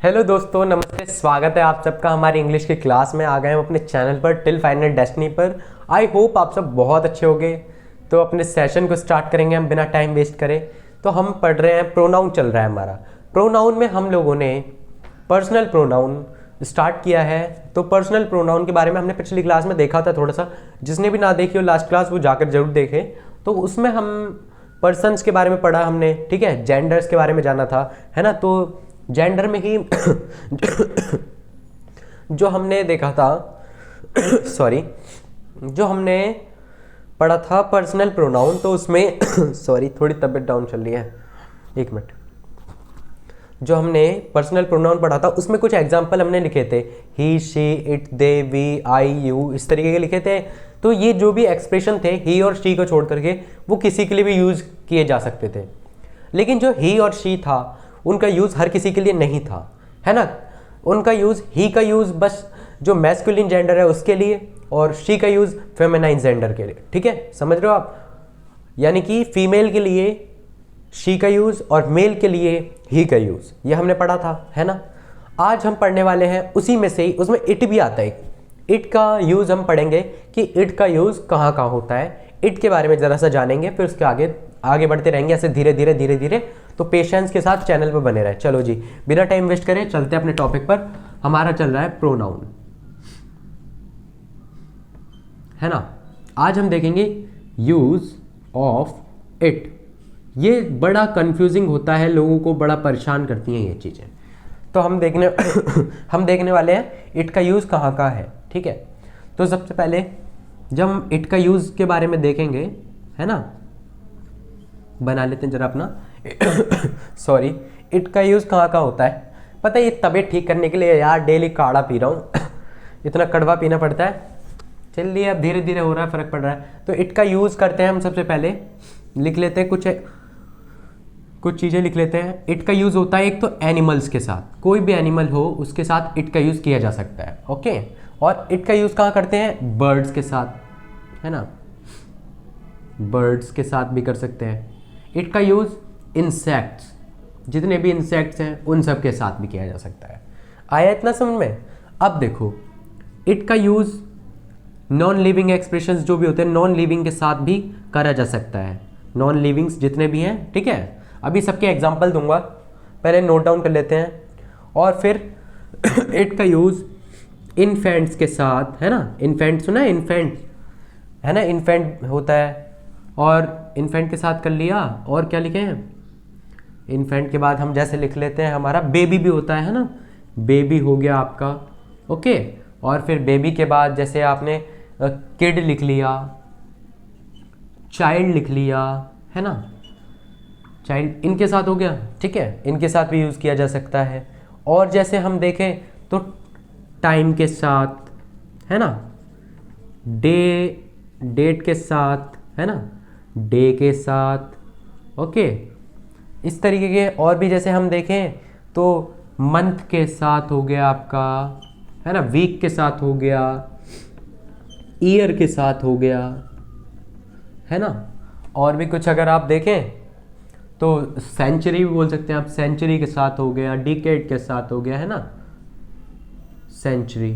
Hello दोस्तों, नमस्ते। स्वागत है आप सबका हमारी इंग्लिश की क्लास में। आ गए हम अपने चैनल पर टिल फाइनल डेस्टिनी पर। आई होप आप सब बहुत अच्छे होंगे। तो अपने सेशन को स्टार्ट करेंगे हम बिना टाइम वेस्ट करे। तो हम पढ़ रहे हैं, प्रोनाउन चल रहा है हमारा। प्रोनाउन में हम लोगों ने पर्सनल प्रोनाउन स्टार्ट किया है। तो पर्सनल प्रोनाउन के बारे में हमने पिछली क्लास में देखा था थोड़ा सा। जिसने भी ना देखी हो लास्ट क्लास, वो जाकर जरूर देखे। तो उसमें हम पर्सन्स के बारे में पढ़ा हमने, ठीक है। जेंडर्स के बारे में जाना था, है ना। तो जेंडर में ही जो हमने देखा था सॉरी, जो हमने पढ़ा था पर्सनल प्रोनाउन, तो उसमें सॉरी थोड़ी तबीयत डाउन चल रही है, एक मिनट। जो हमने पर्सनल प्रोनाउन पढ़ा था उसमें कुछ एग्जाम्पल हमने लिखे थे, he, she, it, they, we, I, you, इस तरीके के लिखे थे। तो ये जो भी एक्सप्रेशन थे ही और शी को छोड़ करके, वो किसी के लिए भी यूज किए जा सकते थे। लेकिन जो ही और शी था, उनका यूज़ हर किसी के लिए नहीं था, है ना। उनका यूज़, ही का यूज़ बस जो मैस्कुलिन जेंडर है उसके लिए, और शी का यूज़ फेमिनाइन जेंडर के लिए, ठीक है। समझ रहे हो आप। यानी कि फीमेल के लिए शी का यूज़ और मेल के लिए ही का यूज़, ये हमने पढ़ा था, है ना। आज हम पढ़ने वाले हैं उसी में से ही, उसमें इट भी आता है। इट का यूज़ हम पढ़ेंगे कि इट का यूज़ कहाँ कहाँ होता है। इट के बारे में ज़रा सा जानेंगे, फिर उसके आगे आगे बढ़ते रहेंगे ऐसे धीरे धीरे धीरे धीरे। तो पेशेंस के साथ चैनल पर बने रहे। चलो जी, बिना टाइम वेस्ट करें चलते हैं अपने टॉपिक पर। हमारा चल रहा है प्रोनाउन, है ना। आज हम देखेंगे यूज ऑफ इट। ये बड़ा कंफ्यूजिंग होता है, लोगों को बड़ा परेशान करती हैं ये चीज़ें। तो हम देखने वाले हैं इट का यूज़ कहाँ कहाँ है, ठीक है। तो सबसे पहले जब हम इट का यूज़ के बारे में देखेंगे, है ना, बना लेते हैं जरा अपना सॉरी। इट का यूज़ कहाँ कहाँ होता है, पता है। ये तबीयत ठीक करने के लिए यार डेली काढ़ा पी रहा हूँ इतना कड़वा पीना पड़ता है। चलिए अब धीरे धीरे हो रहा है, फ़र्क पड़ रहा है। तो इट का यूज़ करते हैं हम। सबसे पहले लिख लेते हैं कुछ चीज़ें लिख लेते हैं। इट का यूज़ होता है एक तो एनिमल्स के साथ, कोई भी एनिमल हो उसके साथ इट का यूज़ किया जा सकता है, ओके। और इट का यूज़ कहाँ करते हैं, बर्ड्स के साथ, है ना। बर्ड्स के साथ भी कर सकते हैं। इट का यूज़ इंसेक्ट्स, जितने भी इंसेक्ट्स हैं उन सब के साथ भी किया जा सकता है। आया इतना समझ में। अब देखो, इट का यूज़ नॉन लिविंग एक्सप्रेशंस जो भी होते हैं, नॉन लिविंग के साथ भी करा जा सकता है। नॉन लिविंग्स जितने भी हैं, ठीक है। अभी सबके एग्जांपल दूंगा, पहले नोट डाउन कर लेते हैं। और फिर इट का यूज़ इन्फेंट्स के साथ, है ना। इन्फेंट सुना है, इन्फेंट, है ना। इन्फेंट होता है, और इन्फेंट के साथ कर लिया। और क्या लिखे हैं, इन्फेंट के बाद हम जैसे लिख लेते हैं हमारा बेबी भी होता है ना। बेबी हो गया आपका, ओके। और फिर बेबी के बाद जैसे आपने किड लिख लिया, चाइल्ड लिख लिया, है ना। चाइल्ड इनके साथ हो गया, ठीक है। इनके साथ भी यूज़ किया जा सकता है। और जैसे हम देखें तो टाइम के साथ, है ना। डेट के साथ, है ना। डे के साथ, ओके। इस तरीके के और भी जैसे हम देखें तो मंथ के साथ हो गया आपका, है ना। वीक के साथ हो गया, ईयर के साथ हो गया, है ना। और भी कुछ अगर आप देखें तो सेंचुरी भी बोल सकते हैं आप। सेंचुरी के साथ हो गया, डिकेड के साथ हो गया, है ना, सेंचुरी,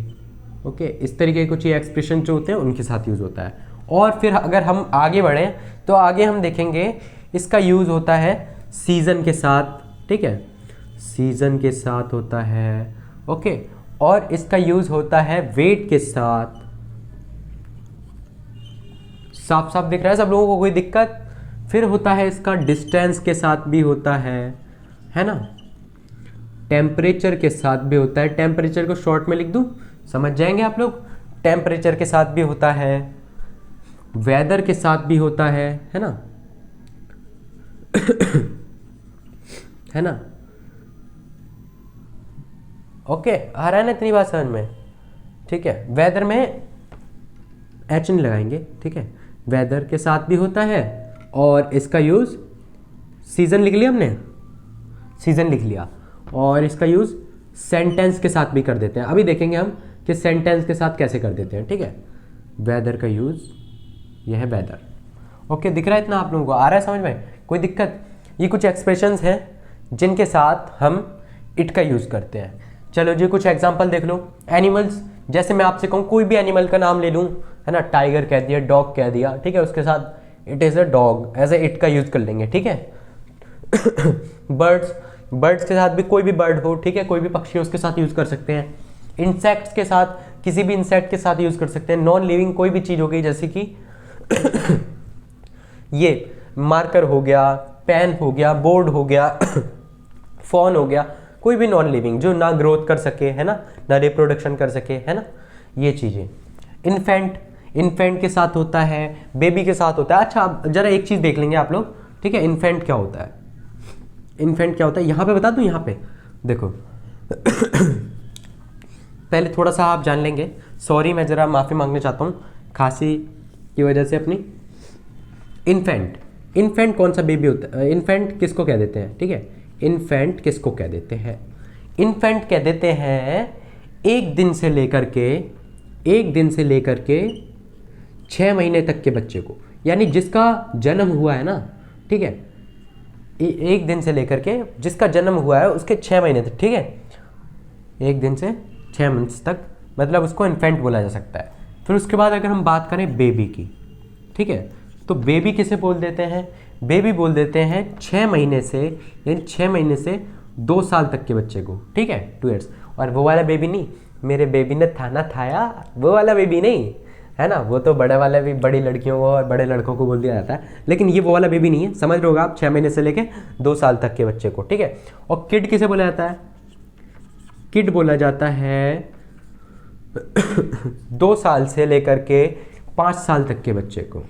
ओके। इस तरीके के कुछ ये एक्सप्रेशन जो होते हैं उनके साथ यूज़ होता है। और फिर अगर हम आगे बढ़ें तो आगे हम देखेंगे इसका यूज़ होता है सीज़न के साथ, ठीक है। सीज़न के साथ होता है, ओके। और इसका यूज़ होता है वेट के साथ। साफ साफ दिख रहा है सब लोगों को, कोई दिक्कत। फिर होता है इसका डिस्टेंस के साथ भी होता है ना। टेम्परेचर के साथ भी होता है। टेम्परेचर को शॉर्ट में लिख दूं, समझ जाएंगे आप लोग। टेम्परेचर के साथ भी होता है, वेदर के साथ भी होता है ना है ना, ओके। आ रहा है ना इतनी बात समझ में, ठीक है। वेदर में एच नहीं लगाएंगे, ठीक है। वेदर के साथ भी होता है। और इसका यूज़ सीज़न लिख लिया हमने, सीज़न लिख लिया। और इसका यूज़ सेंटेंस के साथ भी कर देते हैं। अभी देखेंगे हम कि सेंटेंस के साथ कैसे कर देते हैं, ठीक है। वेदर का यूज़, यह है वेदर, ओके। दिख रहा है इतना आप लोगों को, आ रहा है समझ में, कोई दिक्कत। ये कुछ एक्सप्रेशंस हैं जिनके साथ हम इट का यूज़ करते हैं। चलो जी कुछ एग्जांपल देख लो। एनिमल्स, जैसे मैं आपसे कहूँ कोई भी एनिमल का नाम ले लूँ, है ना, टाइगर कह दिया, डॉग कह दिया, ठीक है, उसके साथ it is a dog, as a it का यूज़ कर लेंगे, ठीक है। बर्ड्स, बर्ड्स के साथ भी कोई भी बर्ड हो, ठीक है, कोई भी पक्षी उसके साथ यूज़ कर सकते हैं। इंसेक्ट्स के साथ किसी भी इंसेक्ट के साथ यूज़ कर सकते हैं। नॉन लिविंग कोई भी चीज़ हो गई, जैसे कि ये मार्कर हो गया, पेन हो गया, बोर्ड हो गया, फोन हो गया, कोई भी नॉन लिविंग जो ना ग्रोथ कर सके, है ना रिप्रोडक्शन कर सके, है ना, ये चीज़ें। इन्फेंट, इन्फेंट के साथ होता है, बेबी के साथ होता है। अच्छा अब जरा एक चीज़ देख लेंगे आप लोग, ठीक है, इन्फेंट क्या होता है, इन्फेंट क्या होता है, यहाँ पे बता दूँ, यहाँ पे देखो। पहले थोड़ा सा आप जान लेंगे, सॉरी मैं ज़रा माफ़ी मांगना चाहता हूँ खांसी की वजह से अपनी। इन्फेंट, इन्फेंट कौन सा बेबी होता है, इन्फेंट किसको कह देते हैं, ठीक है, इन्फेंट किसको कह देते हैं, इन्फेंट कह देते हैं एक दिन से लेकर के 6 महीने तक के बच्चे को, यानी जिसका जन्म हुआ है ना, ठीक है, एक दिन से लेकर के जिसका जन्म हुआ है उसके 6 महीने तक, ठीक है, एक दिन से 6 मंथ्स तक, मतलब उसको इन्फेंट बोला जा सकता है। फिर उसके बाद अगर हम बात करें बेबी की, ठीक है, तो बेबी किसे बोल देते हैं, बेबी बोल देते हैं 6 महीने से, यानी 6 महीने से 2 साल तक के बच्चे को, ठीक है, 2 ईयर्स। और वो वाला बेबी नहीं, मेरे बेबी ने खाना खाया, वो वाला बेबी नहीं, है ना, वो तो बड़े वाला भी बड़ी लड़कियों को और बड़े लड़कों को बोल दिया जाता है, लेकिन ये वो वाला बेबी नहीं है, समझ रहे होगा आप, 6 महीने से लेके 2 साल तक के बच्चे को, ठीक है। और किड किसे बोला जाता है, किड बोला जाता है 2 साल से लेकर के 5 साल तक के बच्चे को,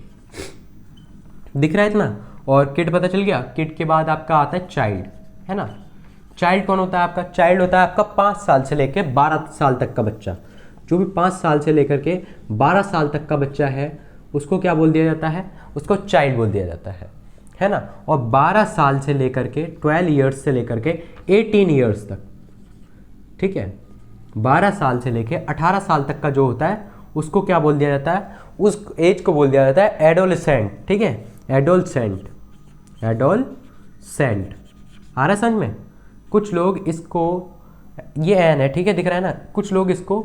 दिख रहा है इतना। और किड पता चल गया। किड के बाद आपका आता है चाइल्ड, है ना। चाइल्ड कौन होता है आपका, चाइल्ड होता है आपका 5 साल से लेकर 12 साल तक का बच्चा। जो भी 5 साल से लेकर के 12 साल तक का बच्चा है उसको क्या बोल दिया जाता है, उसको चाइल्ड बोल दिया जाता है ना। और 12 साल से लेकर के 12 ईयर्स से लेकर के 18 ईयर्स तक, ठीक है, 12 साल से लेके 18 साल तक का जो होता है उसको क्या बोल दिया जाता है, उस एज को बोल दिया जाता है एडोलेसेंट, ठीक है, एडोलसेंट, एडोलसेंट। आ रहा है समझ में। कुछ लोग इसको, ये एन है, ठीक है, दिख रहा है ना, कुछ लोग इसको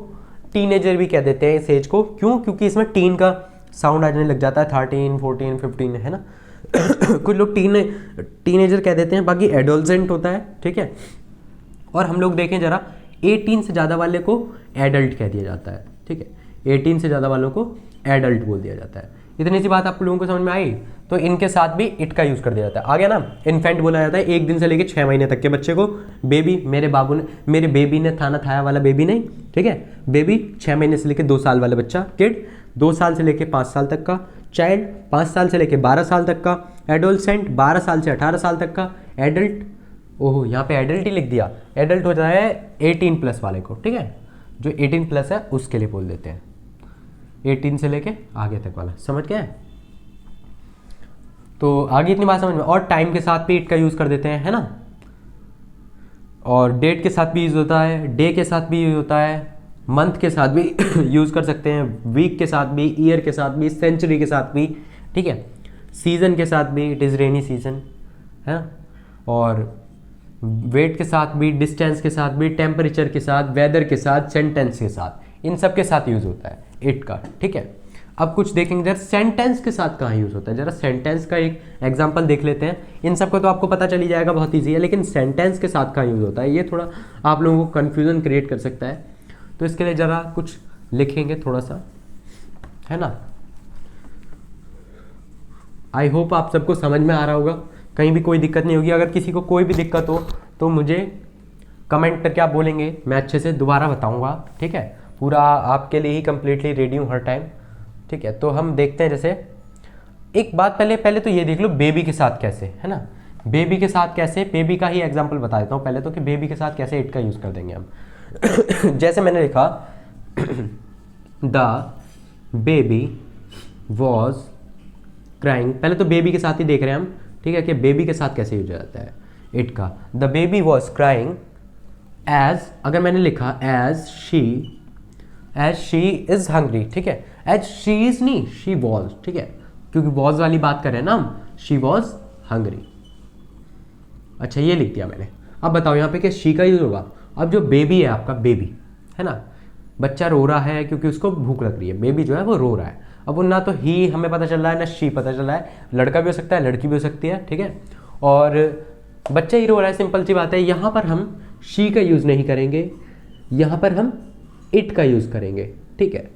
टीनेजर भी कह देते हैं इस एज को, क्यों, क्योंकि इसमें टीन का साउंड आने लग जाता है, 13, 14, 15, है ना। कुछ लोग टीनेजर कह देते हैं, बाकी एडोलसेंट होता है, ठीक है। और हम लोग देखें जरा, 18 से ज़्यादा वाले को एडल्ट कह दिया जाता है, ठीक है, 18 से ज़्यादा वालों को एडल्ट बोल दिया जाता है। इतनी सी बात आप लोगों को समझ में आई। तो इनके साथ भी इट का यूज़ कर दिया जाता है। आ गया ना। इन्फेंट बोला जाता है 1 दिन से लेकर 6 महीने तक के बच्चे को। बेबी, मेरे बेबी ने खाना खाया वाला बेबी नहीं, ठीक है, बेबी 6 महीने से लेकर 2 साल वाला बच्चा। किड 2 साल से लेकर 5 साल तक का। चाइल्ड 5 साल से लेकर 12 साल तक का। एडोलसेंट 12 साल से 18 साल तक का। एडल्ट, ओहो यहाँ पे एडल्ट ही लिख दिया, एडल्ट हो जाए 18 प्लस वाले को, ठीक है, जो 18 प्लस है उसके लिए बोल देते हैं, 18 से लेके आगे तक वाला, समझ गए। तो आगे इतनी बात समझ में। और टाइम के साथ भी इट का यूज़ कर देते हैं, है ना। और डेट के साथ भी यूज़ होता है, डे के साथ भी यूज़ होता है, मंथ के साथ भी यूज़ कर सकते हैं, वीक के साथ भी, ईयर के साथ भी, सेंचुरी के साथ भी, ठीक है, सीज़न के साथ भी, इट इज़ रेनी सीजन, है ना। और वेट के साथ भी, डिस्टेंस के साथ भी, टेम्परेचर के साथ, वेदर के साथ, सेंटेंस के साथ, इन सब के साथ यूज़ होता है इट का, ठीक है। अब कुछ देखेंगे जरा सेंटेंस के साथ कहाँ यूज़ होता है। जरा सेंटेंस का एक एग्जांपल देख लेते हैं। इन सब को तो आपको पता चली जाएगा, बहुत ईजी है, लेकिन सेंटेंस के साथ कहाँ यूज़ होता है ये थोड़ा आप लोगों को कन्फ्यूज़न क्रिएट कर सकता है। तो इसके लिए ज़रा कुछ लिखेंगे थोड़ा सा, है ना। आई होप आप सबको समझ में आ रहा होगा, कहीं भी कोई दिक्कत नहीं होगी। अगर किसी को कोई भी दिक्कत हो तो मुझे कमेंट करके आप बोलेंगे, मैं अच्छे से दोबारा बताऊंगा, ठीक है। पूरा आपके लिए ही कम्प्लीटली रेडी हूँ हर टाइम, ठीक है। तो हम देखते हैं, जैसे एक बात पहले तो ये देख लो बेबी के साथ कैसे, है ना। बेबी के साथ कैसे, बेबी का ही एग्जाम्पल बता देता हूँ पहले तो, कि बेबी के साथ कैसे इट का यूज़ कर देंगे हम। जैसे मैंने लिखा द बेबी वॉज क्राइंग, पहले तो बेबी के साथ ही देख रहे हैं हम, ठीक है, कि बेबी के साथ कैसे यूज हो जाता है इट का। The baby was crying as, अगर मैंने लिखा एज शी इज हंग्री, ठीक है, एज शी इज नहीं, शी वॉज, ठीक है, क्योंकि वॉज वाली बात कर रहे हैं ना हम, शी वॉज हंग्री। अच्छा ये लिख दिया मैंने। अब बताओ यहाँ पे क्या शी का यूज होगा? अब जो बेबी है आपका, बेबी है ना, बच्चा रो रहा है क्योंकि उसको भूख लग रही है, बेबी जो है वो रो रहा है। अब वो ना तो ही हमें पता चल रहा है ना शी पता चल रहा है, लड़का भी हो सकता है लड़की भी हो सकती है, ठीक है, और बच्चा ही रो रहा है, सिंपल सी बात है। यहाँ पर हम शी का यूज़ नहीं करेंगे, यहाँ पर हम इट का यूज़ करेंगे, ठीक है।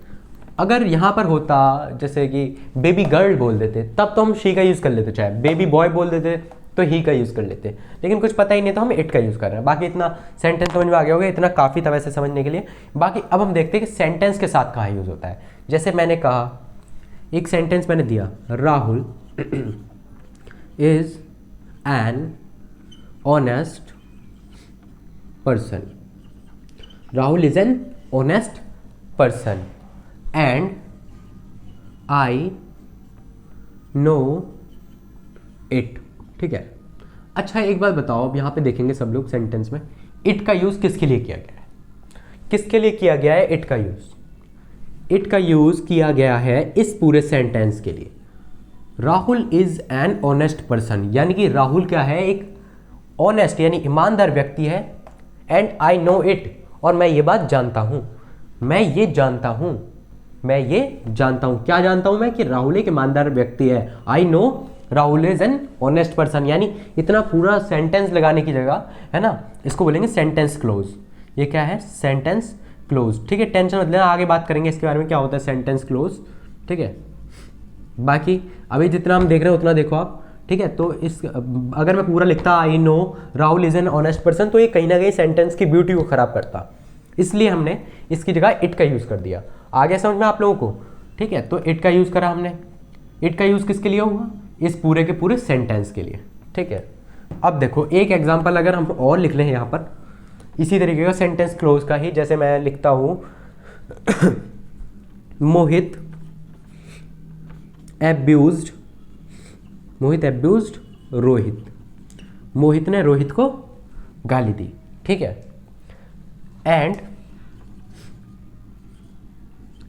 अगर यहाँ पर होता जैसे कि बेबी गर्ल बोल देते तब तो हम शी का यूज़ कर लेते, चाहे बेबी बॉय बोल देते तो ही का यूज़ कर लेते, लेकिन कुछ पता ही नहीं तो हम इट का यूज़ कर रहे हैं। बाकी इतना सेंटेंस समझ में आ गया होगा, इतना काफ़ी था वैसे समझने के लिए। बाकी अब हम देखते हैं कि सेंटेंस के साथ कहाँ यूज़ होता है। जैसे मैंने कहा, एक सेंटेंस मैंने दिया, Rahul is an honest person, Rahul is an honest person and I know it, ठीक है। अच्छा एक बात बताओ, अब यहाँ पे देखेंगे सब लोग सेंटेंस में इट का यूज़ किसके लिए किया गया है? किसके लिए किया गया है इट का यूज़? इट का यूज़ किया गया है इस पूरे सेंटेंस के लिए। Rahul is an honest person, यानी कि राहुल क्या है, एक ऑनेस्ट यानी ईमानदार व्यक्ति है, एंड आई नो इट, और मैं ये बात जानता हूँ, मैं ये जानता हूँ, मैं ये जानता हूँ। क्या जानता हूँ मैं? कि राहुल एक ईमानदार व्यक्ति है। I know Rahul is an honest person, यानी इतना पूरा सेंटेंस लगाने की जगह, है ना, इसको बोलेंगे सेंटेंस क्लोज। ये क्या है? सेंटेंस क्लोज, ठीक है। टेंशन मत लेना, आगे बात करेंगे इसके बारे में क्या होता है सेंटेंस क्लोज, ठीक है। बाकी अभी जितना हम देख रहे हैं उतना देखो आप, ठीक है। तो इस अगर मैं पूरा लिखता I know Rahul is an honest person, तो ये कहीं ना कहीं सेंटेंस की ब्यूटी को खराब करता, इसलिए हमने इसकी जगह इट का यूज़ कर दिया। आगे समझ में आप लोगों को, ठीक है। तो इट का यूज़ करा हमने। इट का यूज़ किसके लिए हुआ? इस पूरे के पूरे सेंटेंस के लिए, ठीक है। अब देखो एक एग्जांपल अगर हम और लिख लें यहाँ पर इसी तरीके का सेंटेंस क्लोज का ही, जैसे मैं लिखता हूँ मोहित एब्यूज्ड रोहित, मोहित ने रोहित को गाली दी, ठीक है। एंड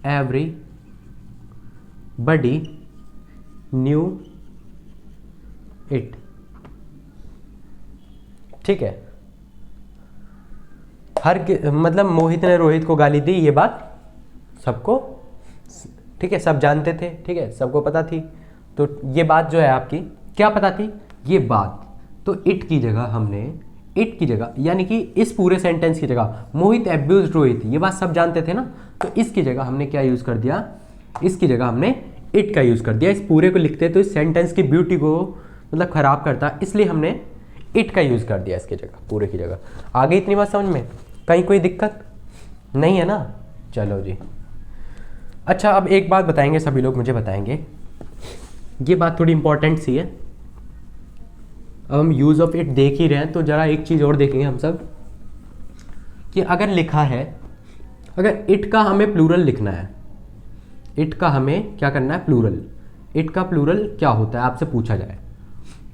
एवरीबॉडी न्यू इट, ठीक है। मतलब मोहित ने रोहित को गाली दी, ये बात सबको, ठीक है, सब जानते थे, ठीक है, सबको पता थी। तो ये बात जो है आपकी क्या पता थी? ये बात। तो इट की जगह हमने, इट की जगह यानी कि इस पूरे सेंटेंस की जगह मोहित एब्यूज्ड रोहित, ये बात सब जानते थे ना, तो इसकी जगह हमने क्या यूज़ कर दिया? इसकी जगह हमने इट का यूज़ कर दिया। इस पूरे को लिखते तो इस सेंटेंस की ब्यूटी को मतलब ख़राब करता, इसलिए हमने इट का यूज़ कर दिया इसकी जगह, पूरे की जगह। आगे इतनी बात समझ में? कहीं कोई दिक्कत नहीं है ना? चलो जी। अच्छा अब एक बात बताएंगे सभी लोग, मुझे बताएंगे, ये बात थोड़ी इंपॉर्टेंट सी है। अब हम यूज़ ऑफ इट देख ही रहे हैं तो ज़रा एक चीज़ और देखेंगे हम सब, कि अगर लिखा है, अगर इट का हमें प्लूरल लिखना है, इट का हमें क्या करना है? प्लूरल। इट का प्लूरल क्या होता है आपसे पूछा जाए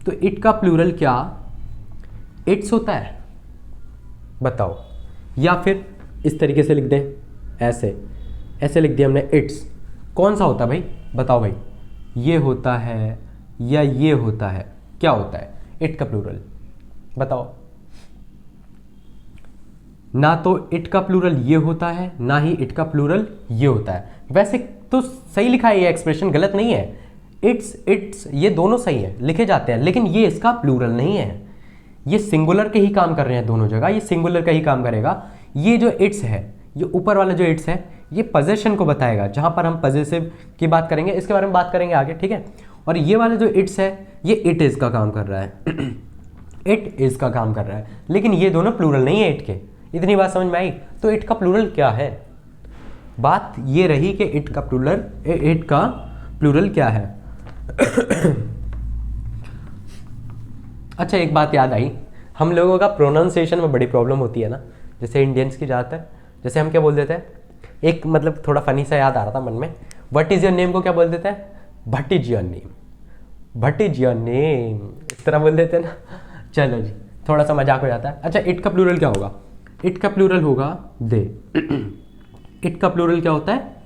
तो इट का प्लूरल क्या इट्स होता है? बताओ। या फिर इस तरीके से लिख दें, ऐसे ऐसे लिख दिया हमने इट्स। कौन सा होता है भाई? बताओ भाई, ये होता है या ये होता है? क्या होता है इट का प्लूरल? बताओ। ना तो इट का प्लूरल ये होता है, ना ही इट का प्लूरल ये होता है। वैसे तो सही लिखा है, ये एक्सप्रेशन गलत नहीं है। इट्स ये दोनों सही है, लिखे जाते हैं, लेकिन ये इसका प्लूरल नहीं है। ये सिंगुलर के ही काम कर रहे हैं दोनों जगह, ये सिंगुलर का ही काम करेगा। ये जो इट्स है, ये ऊपर वाला जो इट्स है, ये पोजेशन को बताएगा, जहां पर हम पॉजेसिव की बात करेंगे, इसके बारे में बात करेंगे आगे, ठीक है। और ये वाला जो इट्स है, ये इट इज का काम कर रहा है इट इज का काम कर रहा है, लेकिन ये दोनों प्लूरल नहीं है इट के। इतनी बात समझ में आई? तो इट का प्लूरल क्या है? बात ये रही कि इट का प्लूरल क्या है अच्छा एक बात याद आई, हम लोगों का प्रोनाउंसिएशन में बड़ी प्रॉब्लम होती है ना, जैसे इंडियंस की ज़्यादातर। जैसे हम क्या बोल देते हैं, एक मतलब थोड़ा फनी सा याद आ रहा था मन में, व्हाट इज़ योर नेम को क्या बोल देते हैं? What is your name, what is your name, इस तरह बोल देते हैं ना। चलो जी, थोड़ा सा मजाक हो जाता है। अच्छा इट का प्लूरल क्या होगा? इट का प्लूरल होगा दे इट का प्लूरल क्या होता है?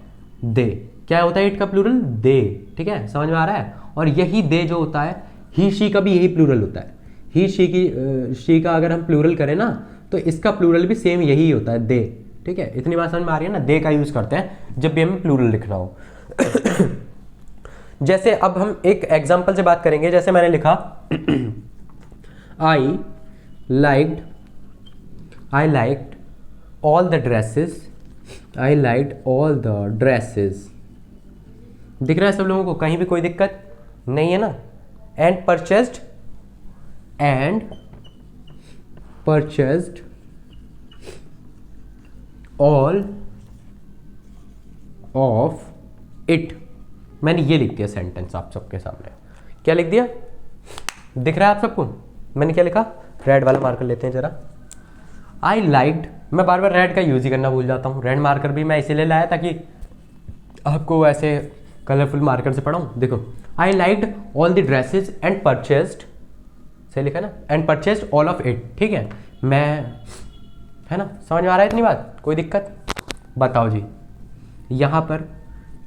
दे। क्या होता है इट का प्लूरल? दे, ठीक है, समझ में आ रहा है। और यही दे जो होता है, ही शी का भी यही प्लूरल होता है। ही शी का अगर हम प्लूरल करें ना तो इसका प्लूरल भी सेम यही होता है, दे। ठीक है, इतनी बात समझ में आ रही है ना, दे का यूज करते हैं जब भी हमें प्लूरल लिखना हो। जैसे अब हम एक एग्जांपल से बात करेंगे, जैसे मैंने लिखा I liked all the dresses, I liked all the dresses. दिख रहा है सब लोगों को, कहीं भी कोई दिक्कत नहीं है ना। And purchased all of it. मैंने ये लिख दिया सेंटेंस आप सबके सामने। क्या लिख दिया, दिख रहा है आप सबको? मैंने क्या लिखा, रेड वाला मार्कर लेते हैं जरा। आई लाइक्ड, मैं बार बार रेड का यूज ही करना भूल जाता हूँ। रेड मार्कर भी मैं इसीलिए लाया ताकि आपको ऐसे कलरफुल मार्कर से पढ़ाऊँ। देखो, I liked all the dresses and purchased, सही लिखा ना, and purchased all of it. ठीक है, मैं, है ना, समझ में आ रहा है इतनी बात? कोई दिक्कत? बताओ जी, यहाँ पर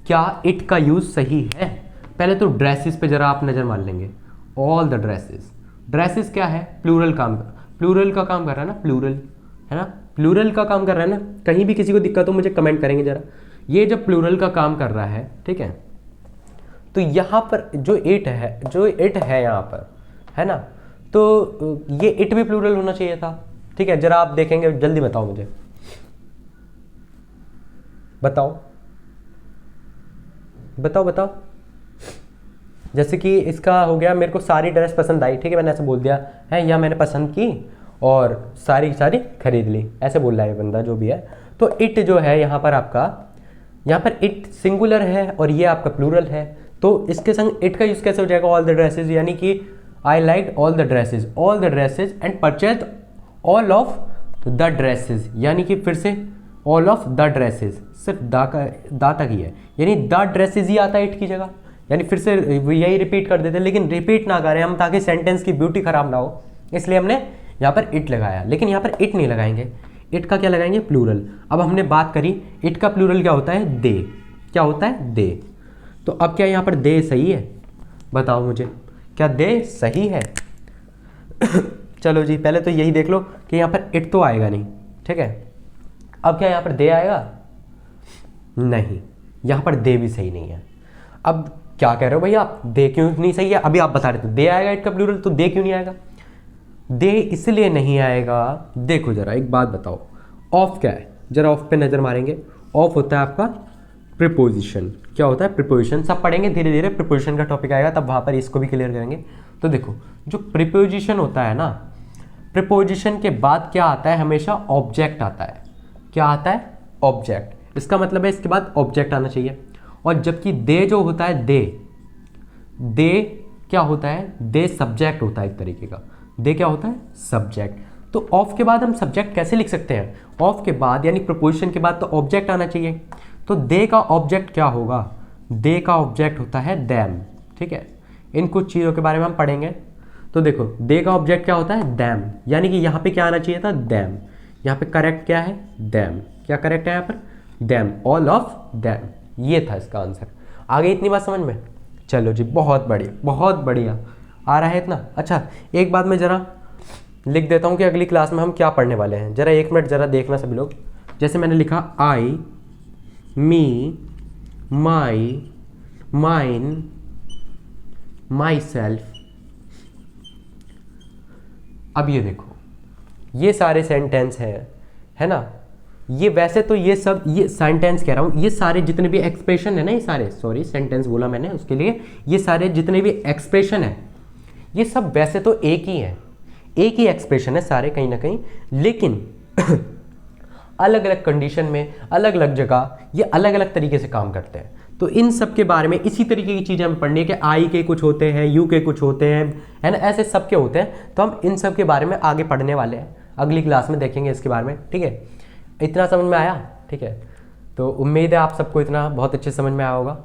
क्या इट का यूज सही है? पहले तो ड्रेसेस पे जरा आप नजर मार लेंगे। ऑल द ड्रेसेस, ड्रेसेस क्या है? प्लूरल का काम कर रहा है ना, प्लूरल, है ना, प्लूरल का काम कर रहा है ना। कहीं भी किसी को दिक्कत हो मुझे कमेंट करेंगे जरा। ये जब प्लूरल का काम कर रहा है, ठीक है, तो यहाँ पर जो इट है यहाँ पर, है ना, तो ये इट भी प्लूरल होना चाहिए था। ठीक है, जरा आप देखेंगे, जल्दी बताओ मुझे, बताओ। जैसे कि इसका हो गया, मेरे को सारी ड्रेस पसंद आई। ठीक है, मैंने ऐसे बोल दिया है, या मैंने पसंद की और सारी खरीद ली, ऐसे बोल रहा है बंदा जो भी है। तो इट जो है यहाँ पर आपका, यहाँ पर इट सिंगुलर है और ये आपका प्लूरल है, तो इसके संग इट का यूज कैसे हो जाएगा? ऑल द ड्रेसेस, यानी कि I like all the dresses and purchase all of the dresses, यानी कि फिर से ऑल ऑफ द ड्रेसेस, सिर्फ दा तक ही है, यानी द ड्रेसेस ही आता है इट की जगह। यानी फिर से यही रिपीट कर देते, लेकिन रिपीट ना करें हम ताकि सेंटेंस की ब्यूटी खराब ना हो, इसलिए हमने यहाँ पर इट लगाया। लेकिन यहाँ पर इट नहीं लगाएंगे, इट का क्या लगाएंगे? प्लूरल। अब हमने बात करी इट का प्लूरल क्या होता है? दे। क्या होता है? दे। तो अब क्या यहाँ पर दे सही है? बताओ मुझे, क्या दे सही है? चलो जी, पहले तो यही देख लो कि यहाँ पर इट तो आएगा नहीं। ठीक है, अब क्या यहाँ पर दे आएगा? नहीं, यहाँ पर दे भी सही नहीं है। अब क्या कह रहे हो भैया आप, दे क्यों नहीं सही है? अभी आप बता रहे थे दे आएगा इट का प्लूरल, तो दे क्यों नहीं आएगा? दे इसलिए नहीं आएगा, देखो जरा एक बात बताओ, ऑफ क्या है? जरा ऑफ पे नजर मारेंगे। ऑफ होता है आपका प्रीपोजिशन। क्या होता है? प्रीपोजिशन। सब पढ़ेंगे धीरे धीरे, प्रीपोजिशन का टॉपिक आएगा तब वहाँ पर इसको भी क्लियर करेंगे। तो देखो, जो प्रीपोजिशन होता है ना, प्रीपोजिशन के बाद क्या आता है? हमेशा ऑब्जेक्ट आता है। क्या आता है? ऑब्जेक्ट। इसका मतलब है इसके बाद ऑब्जेक्ट आना चाहिए। और जबकि दे जो होता है, दे क्या होता है? दे सब्जेक्ट होता है एक तरीके का। दे क्या होता है? सब्जेक्ट। तो ऑफ के बाद हम सब्जेक्ट कैसे लिख सकते हैं? ऑफ के बाद यानी प्रीपोजिशन के बाद तो ऑब्जेक्ट आना चाहिए। तो दे का ऑब्जेक्ट क्या होगा? दे का ऑब्जेक्ट होता है दैम। ठीक है, इन कुछ चीज़ों के बारे में हम पढ़ेंगे। तो देखो, दे का ऑब्जेक्ट क्या होता है? दैम, यानी कि यहाँ पे क्या आना चाहिए था? दैम। यहाँ पे करेक्ट क्या है? दैम। क्या करेक्ट है यहाँ पर? Them, all of them. ये था इसका आंसर। आगे इतनी बात समझ में? चलो जी, बहुत बढ़िया, बहुत बढ़िया। आ रहा है इतना? अच्छा, एक बात मैं ज़रा लिख देता हूँ कि अगली क्लास में हम क्या पढ़ने वाले हैं। ज़रा एक मिनट ज़रा देखना सभी लोग। जैसे मैंने लिखा आई, मी, माई, माइन, माई सेल्फ। अब ये देखो, ये सारे सेंटेंस हैं, है ना। ये वैसे तो ये सब, ये सेंटेंस कह रहा हूँ, ये सारे जितने भी एक्सप्रेशन है ना, ये सारे, सॉरी सेंटेंस बोला मैंने उसके लिए, ये सारे जितने भी एक्सप्रेशन है, ये सब वैसे तो एक ही है, एक ही एक्सप्रेशन है सारे कहीं ना कहीं, लेकिन अलग अलग कंडीशन में, अलग अलग जगह ये अलग अलग तरीके से काम करते हैं। तो इन सब के बारे में इसी तरीके की चीज़ें हम पढ़ने के, आई के कुछ होते हैं, यू के कुछ होते हैं, है ना, ऐसे सब के होते हैं। तो हम इन सब के बारे में आगे पढ़ने वाले हैं, अगली क्लास में देखेंगे इसके बारे में। ठीक है, इतना समझ में आया? ठीक है, तो उम्मीद है आप सबको इतना बहुत अच्छे समझ में आया होगा।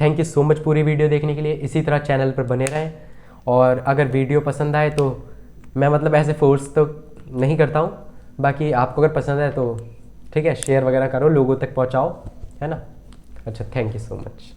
थैंक यू सो मच पूरी वीडियो देखने के लिए। इसी तरह चैनल पर बने रहें, और अगर वीडियो पसंद आए तो मैं मतलब ऐसे फोर्स तो नहीं करता हूँ, बाकी आपको अगर पसंद है तो ठीक है, शेयर वगैरह करो, लोगों तक पहुँचाओ, है ना। अच्छा, थैंक यू सो मच।